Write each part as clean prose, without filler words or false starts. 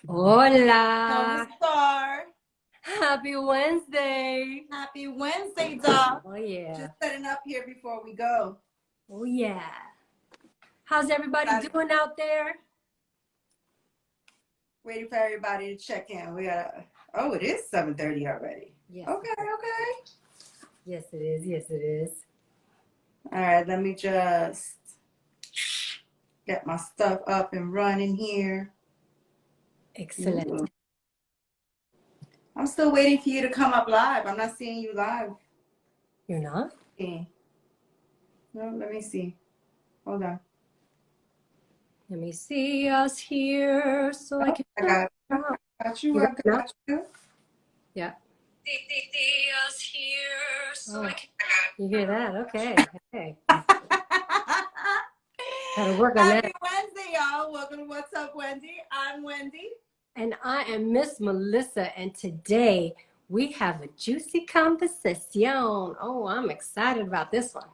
Hola! Star. Happy Wednesday! Happy Wednesday, doll. Oh yeah. Just setting up here before we go. Oh yeah. How's everybody Got- doing out there? Waiting for everybody to check in. Oh, it is 7:30 already. Yes. Okay. Yes, it is. Yes, it is. All right, let me just get my stuff up and running here. Excellent. Ooh. I'm still waiting for you to come up live. I'm not seeing you live. You're not? Okay. No, let me see. Hold on. Let me see us here so I Oh, can. I got you. I got you. You I got it now? got you. Yeah. See us here so I can. You hear that? Okay. Okay. Gotta work on that. Happy Wednesday, y'all. Welcome to What's Up, Wendy. I'm Wendy. And I am Miss Melissa, and today we have a juicy conversation. Oh, I'm excited about this one.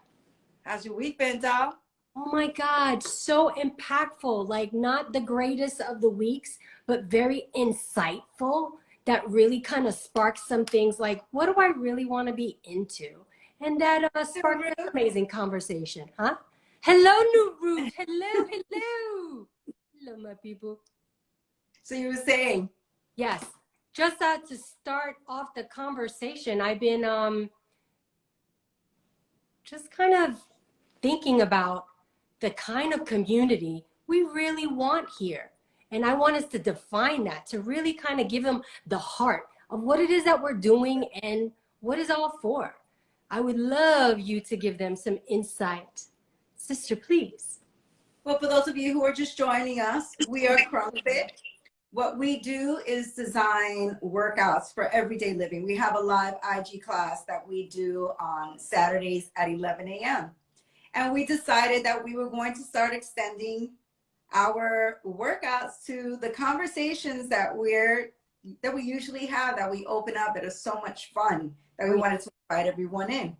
How's your week been, doll? Oh my God, so impactful. Like, not the greatest of the weeks, but very insightful that really kind of sparks some things like, what do I really want to be into? And that sparked an amazing conversation, huh? Hello, New Root. Hello, hello. Hello, my people. So you were saying, Yes, just to start off the conversation, I've been just kind of thinking about the kind of community we really want here. And I want us to define that, to really kind of give them the heart of what it is that we're doing and what it's all for. I would love you to give them some insight. Sister, please. well, for those of you who are just joining us, we are Crunkfit. What we do is design workouts for everyday living. We have a live IG class that we do on Saturdays at 11 a.m. And we decided that we were going to start extending our workouts to the conversations that we usually have, that we open up, that are so much fun, that we wanted to invite everyone in.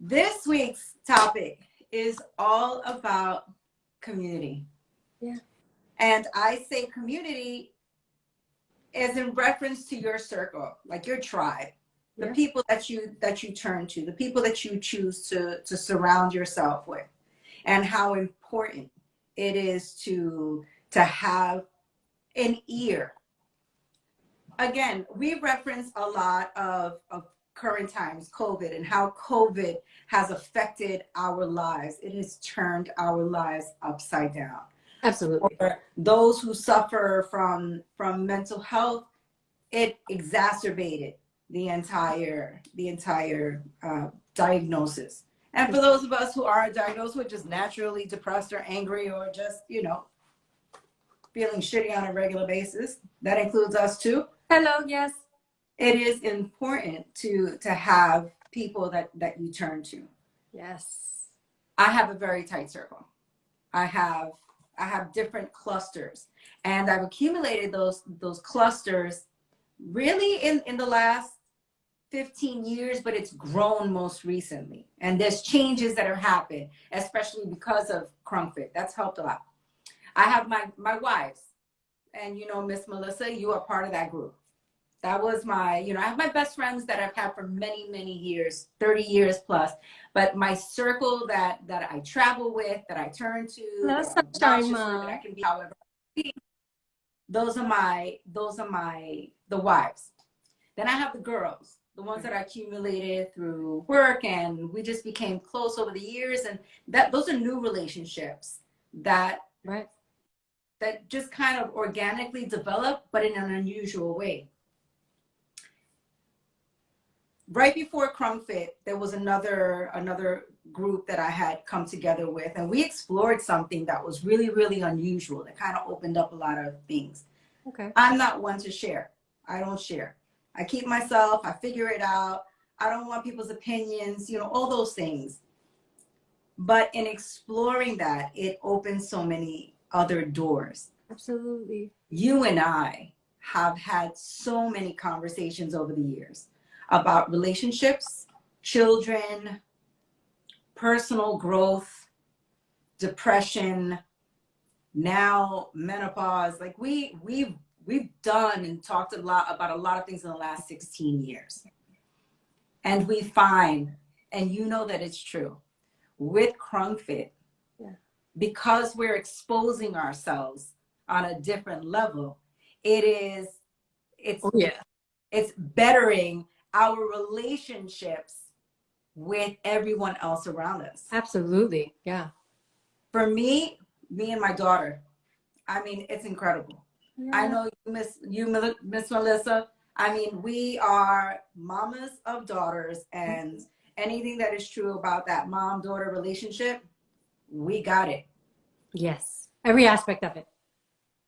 This week's topic is all about community. Yeah. And I say community as in reference to your circle, like your tribe, the people that you turn to, the people that you choose to surround yourself with, and how important it is to have an ear. Again, we reference a lot of current times, COVID, and how COVID has affected our lives. It has turned our lives upside down. Absolutely. For those who suffer from mental health, it exacerbated the entire diagnosis. And for those of us who are diagnosed with just naturally depressed or angry, or just, feeling shitty on a regular basis, that includes us too. Hello, yes. It is important to have people that you turn to. Yes. I have a very tight circle. I have different clusters, and I've accumulated those clusters really in the last 15 years, but it's grown most recently. And there's changes that have happened, especially because of Crunkfit. That's helped a lot. I have my wives, and Miss Melissa, you are part of that group. That was I have my best friends that I've had for many, many years, 30 years plus. But my circle that I travel with, that I turn to, Hello, that Sunshine Mom. that I can be however, those are the wives. Then I have the girls, the ones that I accumulated through work, and we just became close over the years. And those are new relationships that just kind of organically develop, but in an unusual way. Right before Crunkfit, there was another group that I had come together with, and we explored something that was really, really unusual, that kind of opened up a lot of things. Okay. I'm not one to share. I don't share. I keep myself, I figure it out. I don't want people's opinions, all those things. But in exploring that, it opens so many other doors. Absolutely. You and I have had so many conversations over the years about relationships, children, personal growth, depression, now menopause. Like we've we've done and talked a lot about a lot of things in the last 16 years. And we find, and you know that it's true, with Crunkfit, Yeah. because we're exposing ourselves on a different level, it's Oh yeah. it's bettering our relationships with everyone else around us. Absolutely. Yeah. For me and my daughter, I mean, it's incredible. Yeah. I know Miss Melissa. I mean, we are mamas of daughters, and anything that is true about that mom-daughter relationship, we got it. Yes. Every aspect of it.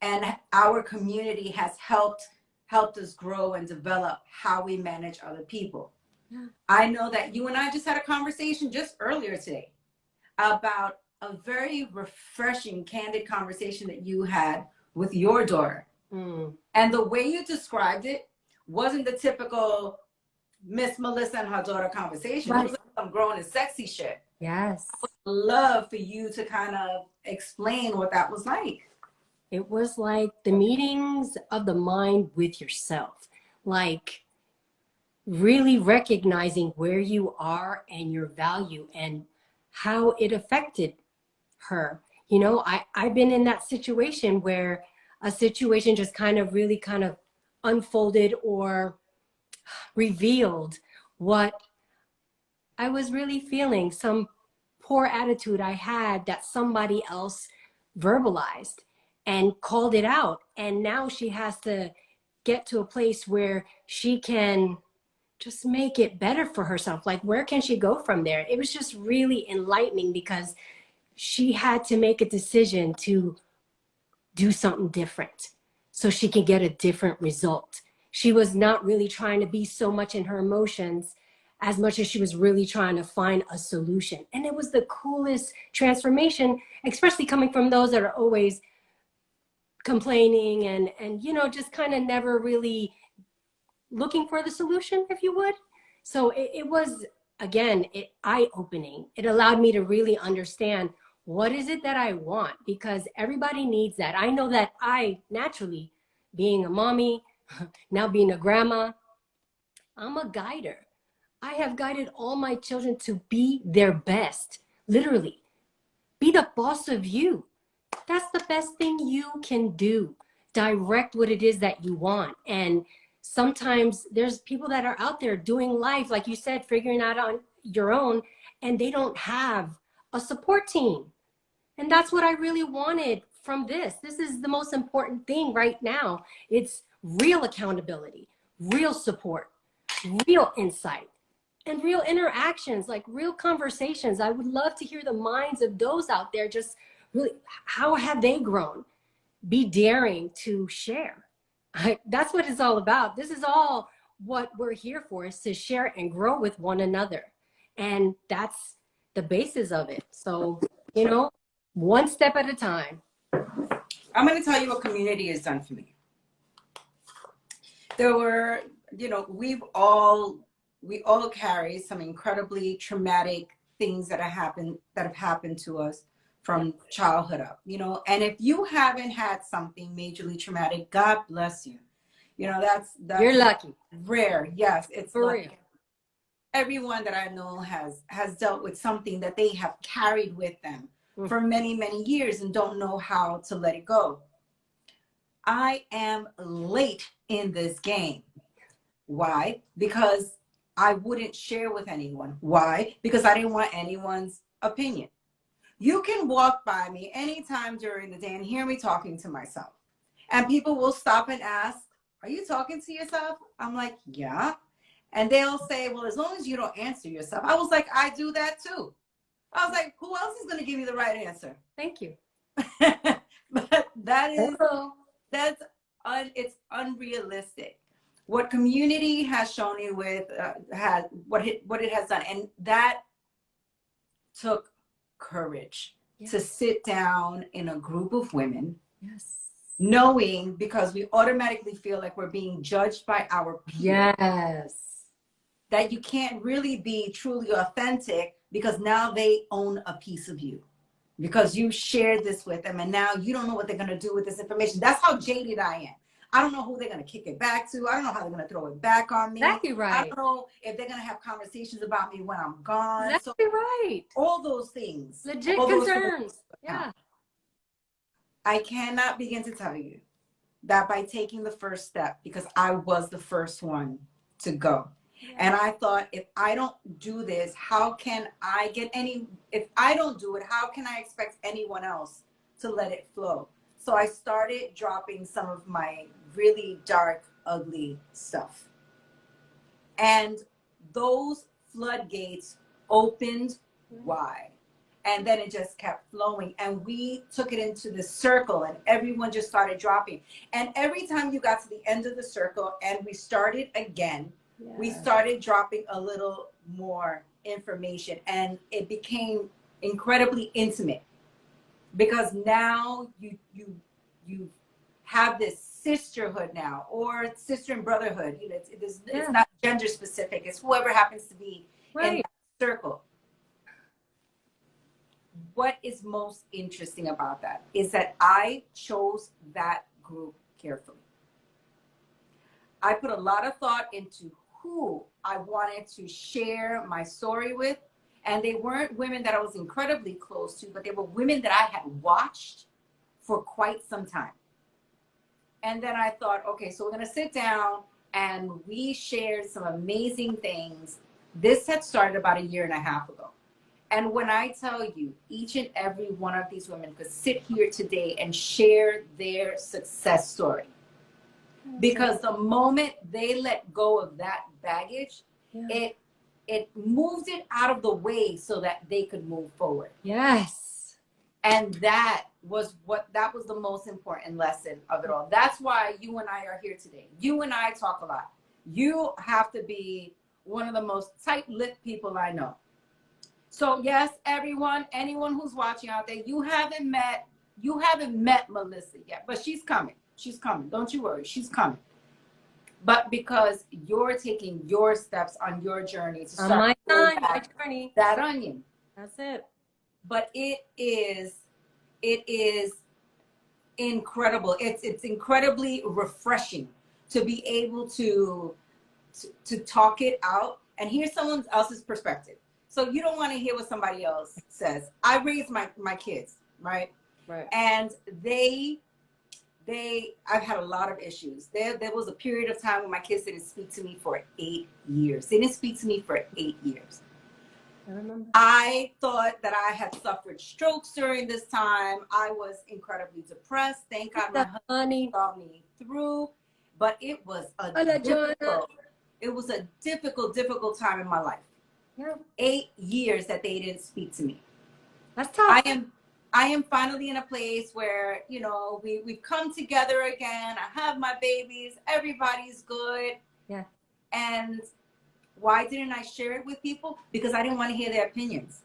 And our community has helped us grow and develop how we manage other people. Yeah. I know that you and I just had a conversation just earlier today about a very refreshing, candid conversation that you had with your daughter. Mm. And the way you described it wasn't the typical Miss Melissa and her daughter conversation. Right. It was like some grown and sexy shit. Yes. I would love for you to kind of explain what that was like. It was like the meetings of the mind with yourself, like really recognizing where you are and your value and how it affected her. You know, I've been in that situation where a situation just kind of really kind of unfolded or revealed what I was really feeling, some poor attitude I had that somebody else verbalized and called it out. And now she has to get to a place where she can just make it better for herself. Like, where can she go from there? It was just really enlightening because she had to make a decision to do something different so she can get a different result. She was not really trying to be so much in her emotions as much as she was really trying to find a solution. And it was the coolest transformation, especially coming from those that are always complaining and you know, just kind of never really looking for the solution, if you would. So it was, again, eye-opening. It allowed me to really understand what is it that I want, because everybody needs that. I know that I naturally, being a mommy, now being a grandma, I'm a guider. I have guided all my children to be their best, literally. Be the boss of you. That's the best thing you can do. Direct what it is that you want. And sometimes there's people that are out there doing life, like you said, figuring out on your own, and they don't have a support team. And that's what I really wanted from this. This is the most important thing right now. It's real accountability, real support, real insight, and real interactions, like real conversations. I would love to hear the minds of those out there. Just really, how have they grown? Be daring to share. That's what it's all about. This is all what we're here for, is to share and grow with one another. And that's the basis of it. So, you know, one step at a time. I'm going to tell you what community has done for me. There were, you know, we all carry some incredibly traumatic things that have happened to us from childhood up, you know. And if you haven't had something majorly traumatic, God bless you. You know, that's You're lucky. Rare. Yes, it's For lucky. real. Everyone that I know has dealt with something that they have carried with them for many, many years and don't know how to let it go. I am late in this game. Why? Because I wouldn't share with anyone. Why? Because I didn't want anyone's opinion. You can walk by me anytime during the day and hear me talking to myself. And people will stop and ask, are you talking to yourself? I'm like, yeah. And they'll say, well, as long as you don't answer yourself. I was like, I do that too. I was like, who else is going to give me the right answer? Thank you. But it's unrealistic. What community has shown you with what it has done, and that took courage. Yes. To sit down in a group of women. Yes. Knowing, because we automatically feel like we're being judged by our peers. Yes. That you can't really be truly authentic because now they own a piece of you. Because you shared this with them and now you don't know what they're going to do with this information. That's how jaded I am. I don't know who they're going to kick it back to. I don't know how they're going to throw it back on me. Exactly I right. don't know if they're going to have conversations about me when I'm gone. So Exactly right. all those things, Legit all those things. concerns. Yeah. I cannot begin to tell you that by taking the first step, because I was the first one to go. Yeah. And I thought, if I don't do this, how can I get any, if I don't do it, how can I expect anyone else to let it flow? So I started dropping some of my really dark, ugly stuff. And those floodgates opened wide. And then it just kept flowing. And we took it into the circle and everyone just started dropping. And every time you got to the end of the circle and we started again, we started dropping a little more information. And it became incredibly intimate because now you have this sisterhood now, or sister and brotherhood. You know, it's not gender specific. It's whoever happens to be in that circle. What is most interesting about that is that I chose that group carefully. I put a lot of thought into who I wanted to share my story with. And they weren't women that I was incredibly close to, but they were women that I had watched for quite some time. And then I thought, okay, so we're going to sit down, and we shared some amazing things. This had started about 1.5 years ago. And when I tell you, each and every one of these women could sit here today and share their success story. Because the moment they let go of that baggage, it moved it out of the way so that they could move forward. Yes. And that was the most important lesson of it all. That's why you and I are here today. You and I talk a lot. You have to be one of the most tight-lipped people I know. So yes, anyone who's watching out there, you haven't met Melissa yet, but she's coming. She's coming. Don't you worry. She's coming. But because you're taking your steps on your journey to start my journey. That onion. That's it. But it is incredible. It's incredibly refreshing to be able to talk it out and hear someone else's perspective. So you don't want to hear what somebody else says. I raised my kids, right? Right. And I've had a lot of issues. There was a period of time when my kids didn't speak to me for 8 years. They didn't speak to me for 8 years. I remember. I thought that I had suffered strokes during this time. I was incredibly depressed. Thank God my husband saw me through. But it was a difficult time in my life. Yeah. 8 years that they didn't speak to me. That's tough. I am finally in a place where, you know, we've come together again. I have my babies. Everybody's good. Yeah. And why didn't I share it with people? Because I didn't want to hear their opinions.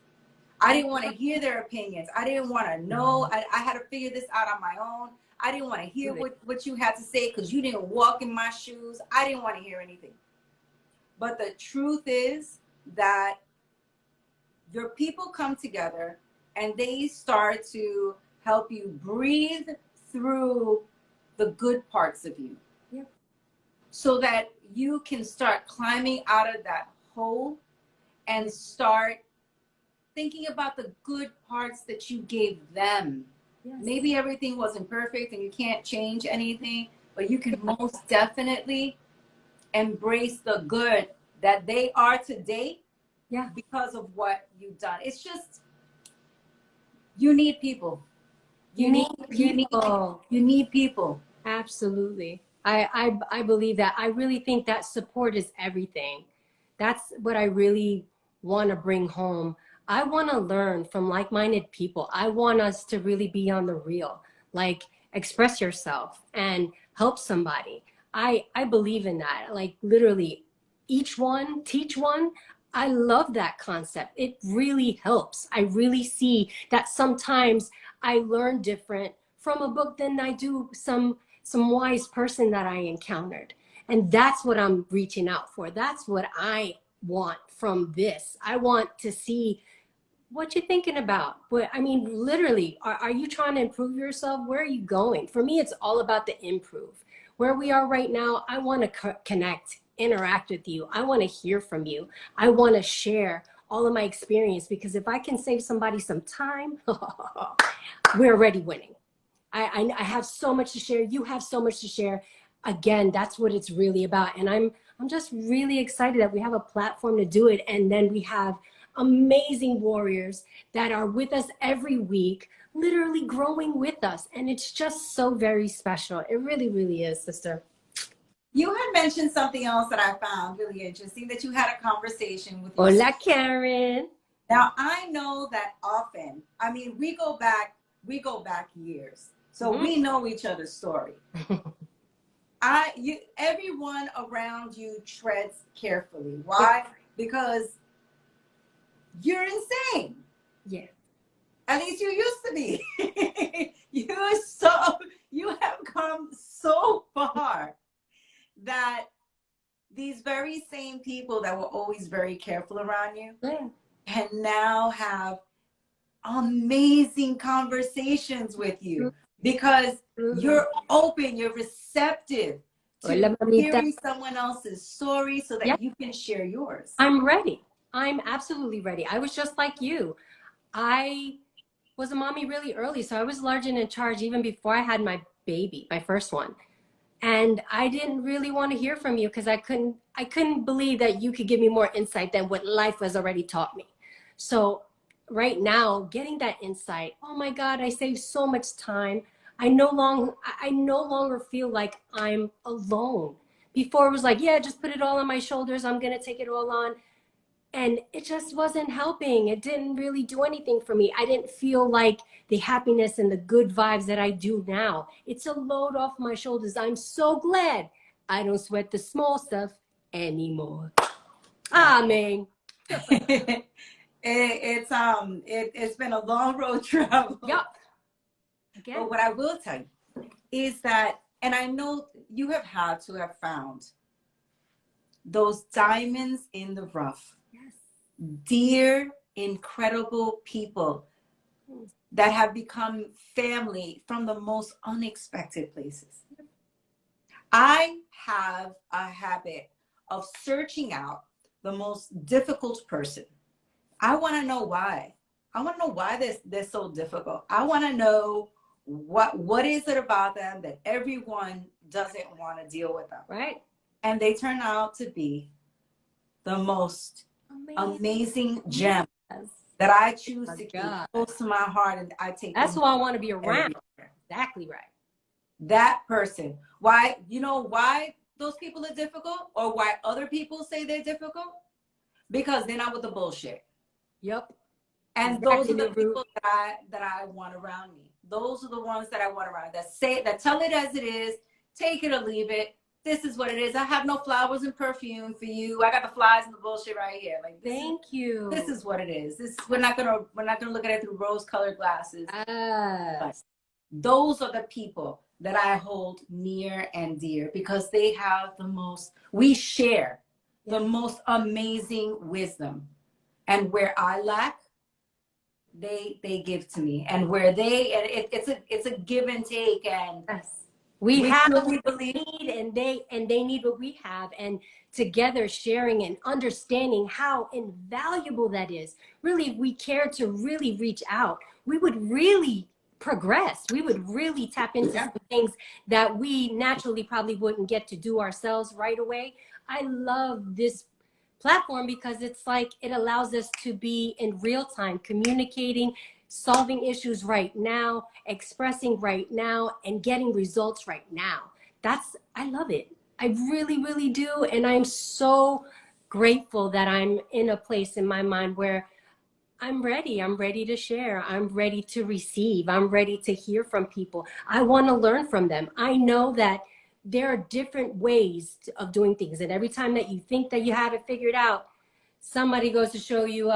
I didn't want to hear their opinions. I didn't want to know. I had to figure this out on my own. I didn't want to hear what you had to say because you didn't walk in my shoes. I didn't want to hear anything. But the truth is that your people come together and they start to help you breathe through the good parts of you. Yeah. So that you can start climbing out of that hole and start thinking about the good parts that you gave them. Yes. Maybe everything wasn't perfect and you can't change anything, but you can most definitely embrace the good that they are today because of what you've done. It's just, you need people. You need people. Absolutely. I believe that. I really think that support is everything. That's what I really want to bring home. I want to learn from like-minded people. I want us to really be on the real, like express yourself and help somebody. I believe in that. Like literally each one, teach one. I love that concept. It really helps. I really see that sometimes I learn different from a book than I do some wise person that I encountered. And that's what I'm reaching out for. That's what I want from this. I want to see what you're thinking about. But I mean, literally, are you trying to improve yourself? Where are you going? For me, it's all about the improve. where we are right now, I want to connect, interact with you. I want to hear from you. I want to share all of my experience, because if I can save somebody some time, we're already winning. I have so much to share. You have so much to share. Again, that's what it's really about. And I'm just really excited that we have a platform to do it. And then we have amazing warriors that are with us every week, literally growing with us. And it's just so very special. It really, really is, sister. You had mentioned something else that I found really interesting, that you had a conversation with your Hola, Karen. Now, I know that often, I mean, we go back years. So we know each other's story. Everyone around you treads carefully. Why? Because you're insane. Yeah. At least you used to be. You have come so far that these very same people that were always very careful around you can now have amazing conversations with you, because you're open, you're receptive to hearing someone else's story so that you can share yours. I'm ready. I'm absolutely ready. I was just like you. I was a mommy really early, so I was large and in charge even before I had my baby, my first one. And I didn't really want to hear from you because I couldn't believe that you could give me more insight than what life has already taught me. So right now, getting that insight, oh my God, I save so much time. I no longer feel like I'm alone. Before it was like, yeah, just put it all on my shoulders. I'm going to take it all on. And it just wasn't helping. It didn't really do anything for me. I didn't feel like the happiness and the good vibes that I do now. It's a load off my shoulders. I'm so glad I don't sweat the small stuff anymore. Amen. It's been a long road travel. Yep. But what I will tell you is that, and I know you have had to have found those diamonds in the rough. Yes. Dear, incredible people that have become family from the most unexpected places. I have a habit of searching out the most difficult person. I want to know why. I want to know why they're so difficult. I want to know what is it about them that everyone doesn't want to deal with them. Right. And they turn out to be the most amazing gem that I choose to keep close to my heart, and I take. That's who I want to be around. Exactly right. That person. Why? You know why those people are difficult, or why other people say they're difficult? Because they're not with the bullshit. Yep. And those are the people that I want around me. Those are the ones that I want around, that tell it as it is, take it or leave it. This is what it is. I have no flowers and perfume for you. I got the flies and the bullshit right here. Like, thank you. This is what it is. We're not gonna look at it through rose-colored glasses. But those are the people that I hold near and dear, because they have we share the most amazing wisdom. And where I lack, they give to me. And where it's a give and take. And we have what we need, and they need what we have, and together sharing and understanding how invaluable that is. Really, if we care to really reach out, we would really progress. We would really tap into some things that we naturally probably wouldn't get to do ourselves right away. I love this platform because it's like it allows us to be in real time, communicating, solving issues right now, expressing right now, and getting results right now. I love it. I really, really do. And I'm so grateful that I'm in a place in my mind where I'm ready. I'm ready to share. I'm ready to receive. I'm ready to hear from people. I want to learn from them. I know that there are different ways of doing things. And every time that you think that you have it figured out, somebody goes to show you,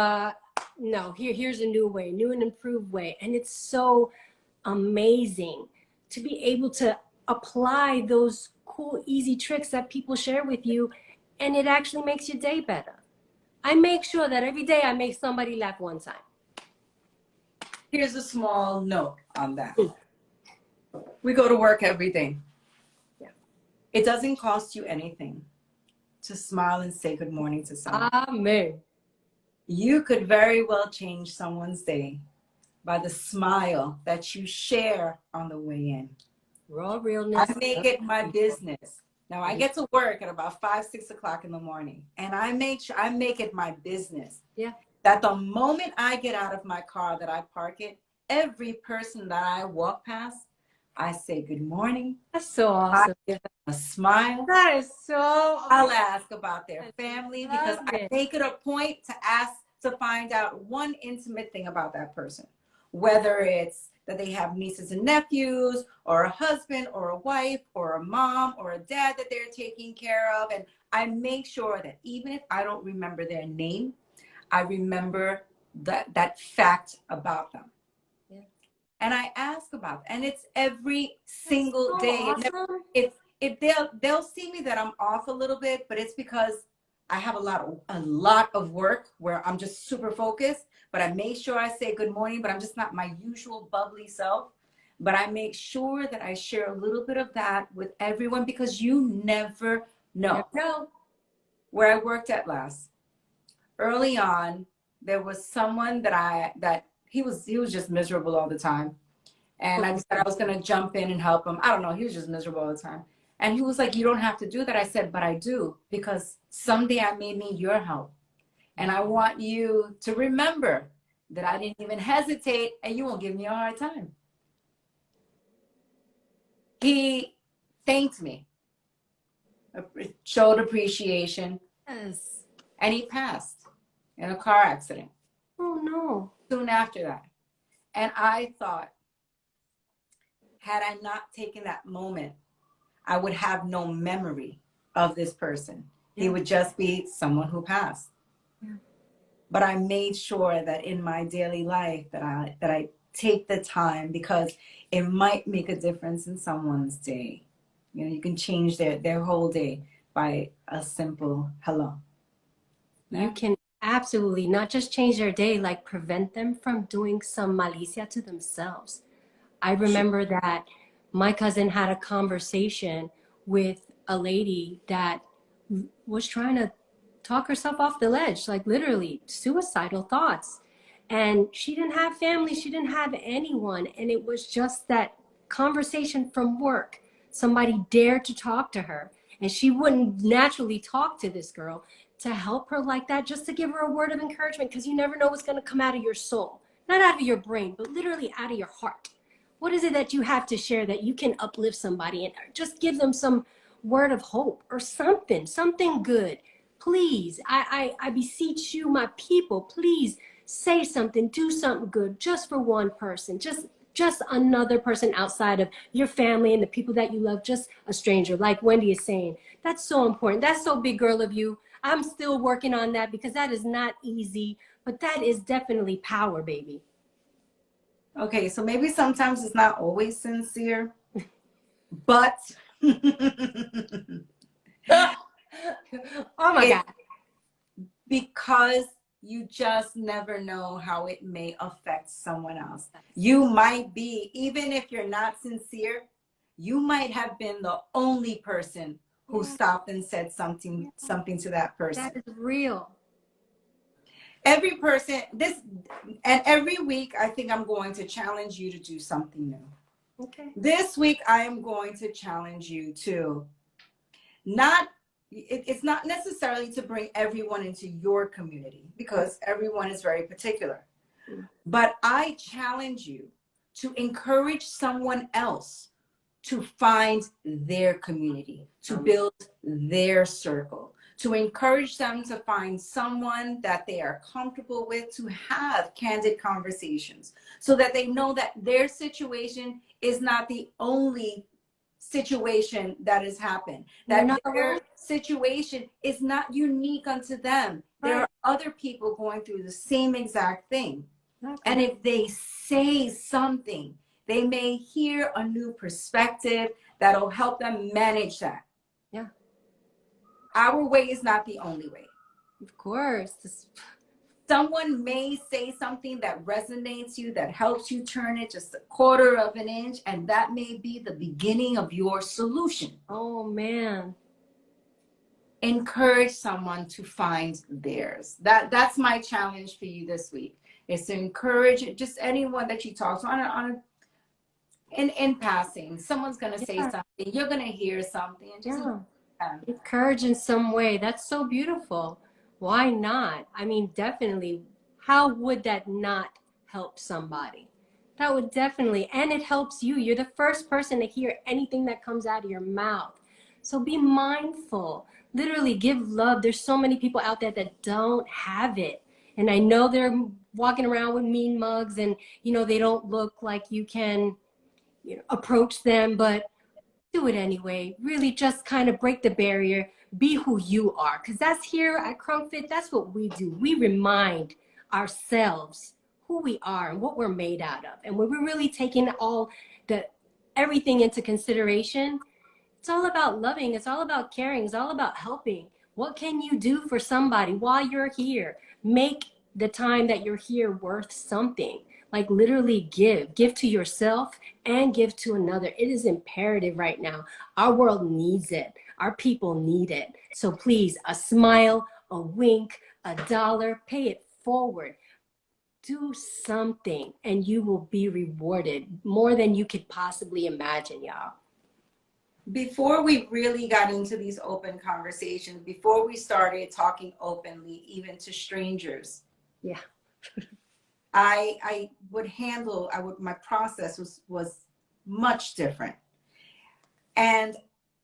no, here's a new way, new and improved way. And it's so amazing to be able to apply those cool, easy tricks that people share with you. And it actually makes your day better. I make sure that every day I make somebody laugh one time. Here's a small note on that. We go to work every day. Yeah. It doesn't cost you anything to smile and say good morning to someone. Amen. You could very well change someone's day by the smile that you share on the way in. Raw realness. I make it my business. Now I get to work at about 5, 6 o'clock in the morning, and I make it my business. Yeah. That the moment I get out of my car, that I park it, every person that I walk past, I say good morning. That's so awesome. I give them a smile. That is so awesome. I'll ask about their family because I make it a point to ask, to find out one intimate thing about that person, whether it's that they have nieces and nephews, or a husband or a wife or a mom or a dad that they're taking care of. And I make sure that even if I don't remember their name, I remember that fact about them. Yeah. And I ask about them. And it's every single day. Awesome. If they'll see me that I'm off a little bit, but it's because I have a lot of work where I'm just super focused, but I make sure I say good morning, but I'm just not my usual bubbly self. But I make sure that I share a little bit of that with everyone, because you never know. Where I worked at last, early on, there was someone that he was just miserable all the time. And I decided I was going to jump in and help him. I don't know. He was just miserable all the time. And he was like, you don't have to do that. I said, but I do, because someday I may need your help. And I want you to remember that I didn't even hesitate, and you won't give me a hard time. He thanked me, showed appreciation. Yes. And he passed in a car accident. Oh, no. Soon after that. And I thought, had I not taken that moment, I would have no memory of this person. Yeah. He would just be someone who passed. Yeah. But I made sure that in my daily life that I take the time, because it might make a difference in someone's day. You know, you can change their whole day by a simple hello. Yeah. You can absolutely not just change their day, like prevent them from doing some malicia to themselves. I remember that my cousin had a conversation with a lady that was trying to talk herself off the ledge, like literally suicidal thoughts. And she didn't have family, she didn't have anyone. And it was just that conversation from work. Somebody dared to talk to her, and she wouldn't naturally talk to this girl, to help her like that, just to give her a word of encouragement, because you never know what's going to come out of your soul. Not out of your brain, but literally out of your heart. What is it that you have to share that you can uplift somebody and just give them some word of hope or something good? Please, I beseech you, my people, please say something, do something good just for one person, just another person outside of your family and the people that you love, just a stranger, like Wendy is saying. That's so important. That's so big girl of you. I'm still working on that, because that is not easy, but that is definitely power, baby. Okay, so maybe sometimes it's not always sincere, but oh my God. Because you just never know how it may affect someone else. You might be, even if you're not sincere, you might have been the only person who stopped and said something to that person. That is real. Every person, and every week, I think I'm going to challenge you to do something new. Okay. This week, I am going to challenge you to it's not necessarily to bring everyone into your community, because everyone is very particular. But I challenge you to encourage someone else to find their community, to build their circle, to encourage them to find someone that they are comfortable with, to have candid conversations, so that they know that their situation is not the only situation that has happened, that their situation is not unique unto them. There are other people going through the same exact thing. And if they say something, they may hear a new perspective that'll help them manage that. Yeah. Our way is not the only way. Of course. Someone may say something that resonates you, that helps you turn it just a quarter of an inch, and that may be the beginning of your solution. Oh man. Encourage someone to find theirs. That's my challenge for you this week, is to encourage just anyone that you talk to in passing. Someone's going to say Yeah. something, you're going to hear something, and just Yeah. Encourage in some way. That's so beautiful. Why not? I mean, definitely. How would that not help somebody? That would definitely, and it helps you. You're the first person to hear anything that comes out of your mouth. So be mindful. Literally give love. There's so many people out there that don't have it. And I know they're walking around with mean mugs and, they don't look like you can, approach them, but do it anyway. Really just kind of break the barrier, be who you are. Because that's here at Crunkfit, that's what we do. We remind ourselves who we are and what we're made out of. And when we're really taking everything into consideration, it's all about loving, it's all about caring, it's all about helping. What can you do for somebody while you're here? Make the time that you're here worth something. Like literally give to yourself and give to another. It is imperative right now. Our world needs it. Our people need it. So please, a smile, a wink, a dollar, pay it forward. Do something and you will be rewarded more than you could possibly imagine, y'all. Before we really got into these open conversations, before we started talking openly, even to strangers, Yeah. my process was much different. And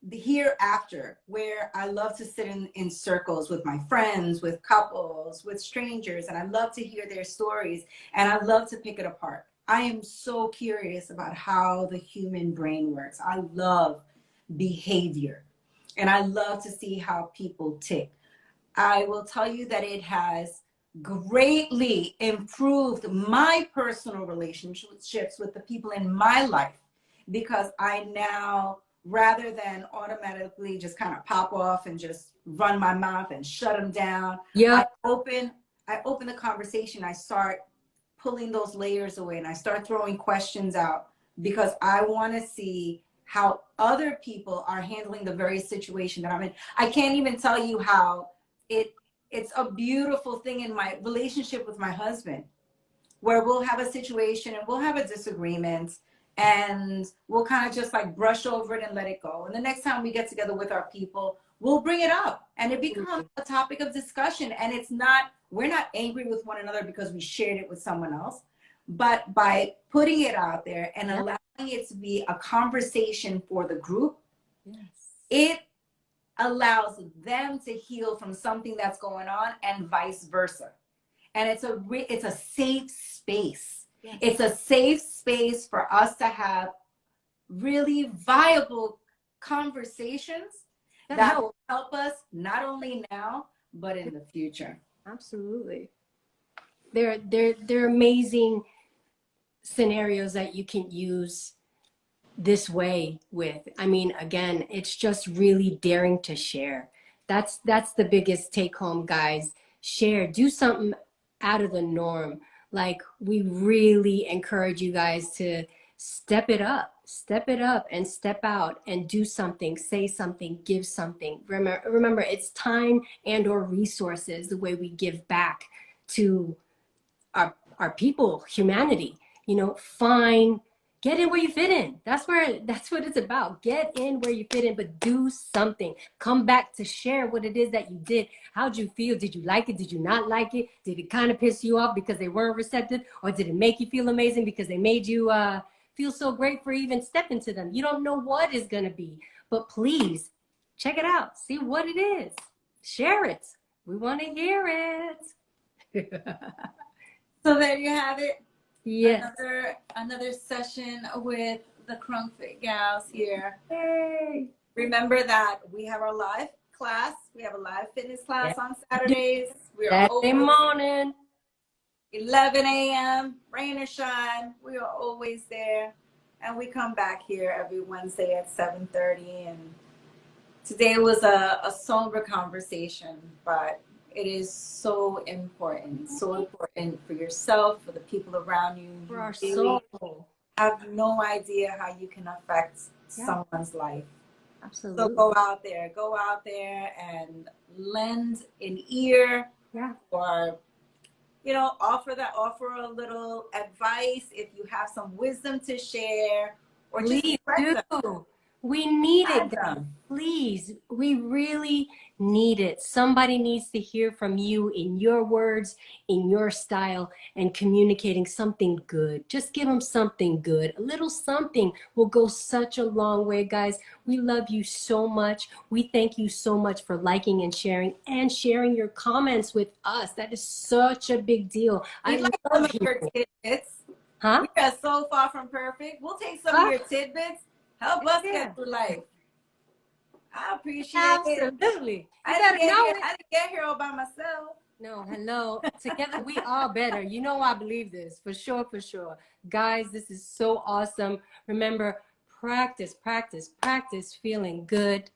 the hereafter, where I love to sit in circles with my friends, with couples, with strangers, and I love to hear their stories, and I love to pick it apart. I am so curious about how the human brain works. I love behavior, and I love to see how people tick. I will tell you that it has greatly improved my personal relationships with the people in my life, because I now, rather than automatically just kind of pop off and just run my mouth and shut them down, Yeah. I open the conversation. I start pulling those layers away and I start throwing questions out, because I want to see how other people are handling the very situation that I'm in. I can't even tell you how it's a beautiful thing in my relationship with my husband, where we'll have a situation and we'll have a disagreement and we'll kind of just like brush over it and let it go. And the next time we get together with our people, we'll bring it up and it becomes a topic of discussion. And we're not angry with one another because we shared it with someone else, but by putting it out there and allowing it to be a conversation for the group, it allows them to heal from something that's going on and vice versa. And it's a safe space. Yes. It's a safe space for us to have really viable conversations that will help us not only now, but in the future. Absolutely. They're amazing scenarios that you can use this way with. I mean, again, it's just really daring to share. That's the biggest take home, guys. Share, do something out of the norm. Like, we really encourage you guys to step it up and step out and do something, say something, give something. Remember, it's time and or resources, the way we give back to our people, humanity. Get in where you fit in. That's what it's about. Get in where you fit in, but do something. Come back to share what it is that you did. How'd you feel? Did you like it? Did you not like it? Did it kind of piss you off because they weren't receptive? Or did it make you feel amazing because they made you feel so great for even stepping to them? You don't know what it's going to be, but please check it out. See what it is. Share it. We want to hear it. So there you have it. Yes. Another session with the Crunkfit gals here. Hey. Remember that we have our live class. We have a live fitness class on Saturdays. We are Saturday morning. 11 a.m. rain or shine. We are always there. And we come back here every Wednesday at 7:30. And today was a somber conversation, but It is so important for yourself, for the people around you. For You our really soul. have no idea how you can affect someone's life. So Absolutely. go out there and lend an ear, Yeah. or offer a little advice if you have some wisdom to share, or just Please spread them. do. We need Spread it, guys. them. Please. We really need it. Somebody needs to hear from you in your words, in your style, and communicating something good. Just give them something good. A little something will go such a long way, guys. We love you so much. We thank you so much for liking and sharing your comments with us. That is such a big deal. We'd I like some love of your people. tidbits. Huh? We are so far from perfect. We'll take some of Huh? your tidbits. Help us Yeah. get through life. I appreciate it. Absolutely. You better know it. I didn't get here all by myself. No, hello. Together we are better. You know I believe this. For sure, for sure. Guys, this is so awesome. Remember, practice, practice, practice feeling good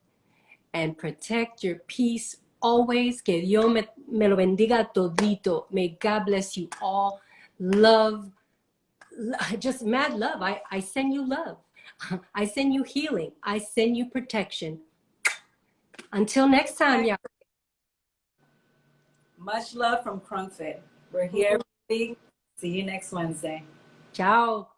and protect your peace always. Que Dios me lo bendiga todito. May God bless you all. Love, just mad love. I send you love. I send you healing. I send you protection. Until next time, y'all. Much love from Crunkfit. We're here. See you next Wednesday. Ciao.